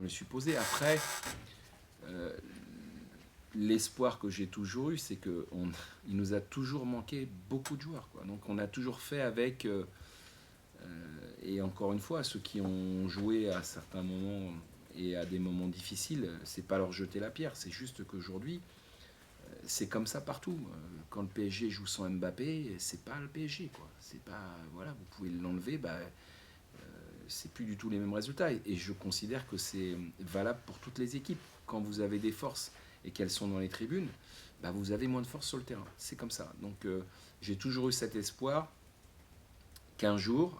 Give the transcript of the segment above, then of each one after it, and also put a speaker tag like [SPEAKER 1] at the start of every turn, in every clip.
[SPEAKER 1] Je me suis posé. Après, euh, l'espoir que j'ai toujours eu, c'est qu'il nous a toujours manqué beaucoup de joueurs, quoi. Donc on a toujours fait avec, et encore une fois, ceux qui ont joué à certains moments et à des moments difficiles, c'est pas leur jeter la pierre, c'est juste qu'aujourd'hui, c'est comme ça partout. Quand le PSG joue sans Mbappé, c'est pas le PSG, quoi. C'est pas, voilà, vous pouvez l'enlever, bah, c'est plus du tout les mêmes résultats. Et je considère que c'est valable pour toutes les équipes. Quand vous avez des forces et qu'elles sont dans les tribunes, bah vous avez moins de force sur le terrain. C'est comme ça. Donc j'ai toujours eu cet espoir qu'un jour,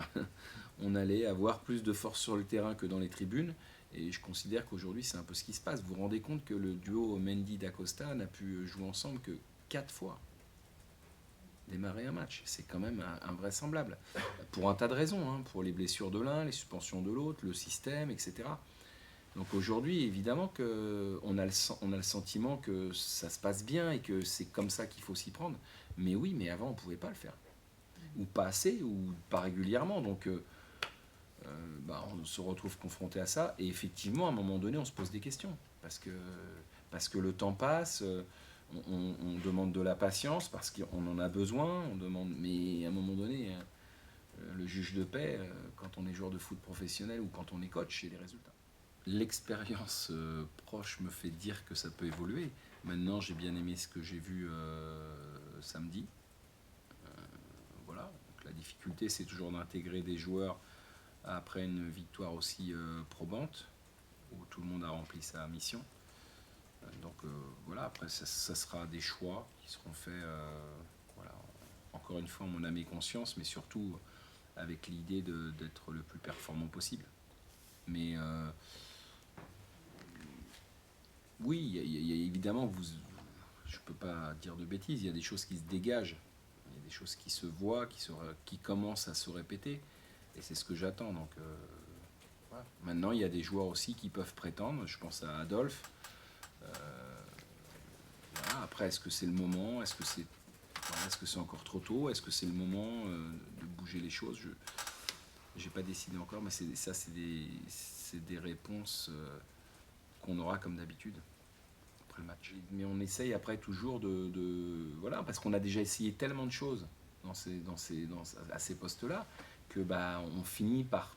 [SPEAKER 1] on allait avoir plus de force sur le terrain que dans les tribunes. Et je considère qu'aujourd'hui, c'est un peu ce qui se passe. Vous vous rendez compte que le duo Mendy-Dacosta n'a pu jouer ensemble que 4 fois, démarrer un match. C'est quand même invraisemblable. Pour un tas de raisons, hein, pour les blessures de l'un, les suspensions de l'autre, le système, etc. Donc aujourd'hui, évidemment qu'on a on a le sentiment que ça se passe bien et que c'est comme ça qu'il faut s'y prendre. Mais oui, mais avant, on ne pouvait pas le faire. Ou pas assez, ou pas régulièrement. Donc bah, on se retrouve confronté à ça. Et effectivement, à un moment donné, on se pose des questions. Parce que le temps passe, on demande de la patience, parce qu'on en a besoin. On demande, mais à un moment donné, le juge de paix, quand on est joueur de foot professionnel ou quand on est coach, c'est les résultats. L'expérience proche me fait dire que ça peut évoluer. Maintenant, j'ai bien aimé ce que j'ai vu samedi. Voilà. Donc, la difficulté, c'est toujours d'intégrer des joueurs après une victoire aussi probante, où tout le monde a rempli sa mission. Donc voilà, après, ça sera des choix qui seront faits, voilà, encore une fois, en mon âme et conscience, mais surtout avec l'idée d'être le plus performant possible. Mais oui, évidemment, je ne peux pas dire de bêtises, il y a des choses qui se dégagent, il y a des choses qui se voient, qui commencent à se répéter, et c'est ce que j'attends. Donc, voilà. Maintenant, il y a des joueurs aussi qui peuvent prétendre, je pense à Adolphe. Voilà. Après, est-ce que c'est le moment? Est-ce que c'est voilà, est-ce que c'est encore trop tôt? Est-ce que c'est le moment de bouger les choses? Je n'ai pas décidé encore, mais c'est des réponses qu'on aura comme d'habitude après le match. Mais on essaye après toujours voilà, parce qu'on a déjà essayé tellement de choses à ces postes-là que bah, on finit par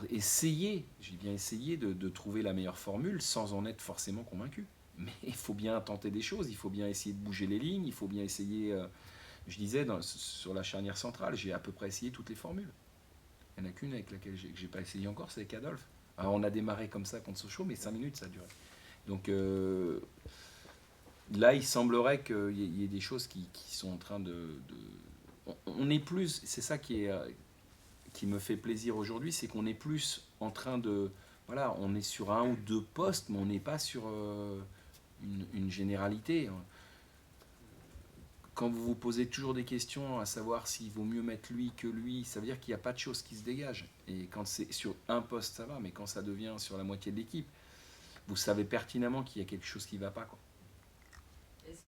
[SPEAKER 1] essayer, j'ai bien essayé de trouver la meilleure formule sans en être forcément convaincu. Mais il faut bien tenter des choses, il faut bien essayer de bouger les lignes, il faut bien essayer. Je disais sur la charnière centrale, j'ai à peu près essayé toutes les formules. Il n'y en a qu'une avec laquelle j'ai pas essayé encore, c'est avec Adolphe. Alors on a démarré comme ça contre Sochaux, mais 5 minutes ça a duré. Donc là, il semblerait qu'il y ait des choses qui sont en train on est plus, c'est ça qui me fait plaisir aujourd'hui, c'est qu'on est plus en train de... Voilà, on est sur un ou deux postes, mais on n'est pas sur une généralité. Quand vous vous posez toujours des questions à savoir s'il vaut mieux mettre lui que lui, ça veut dire qu'il n'y a pas de choses qui se dégagent. Et quand c'est sur un poste, ça va, mais quand ça devient sur la moitié de l'équipe, vous savez pertinemment qu'il y a quelque chose qui ne va pas, quoi.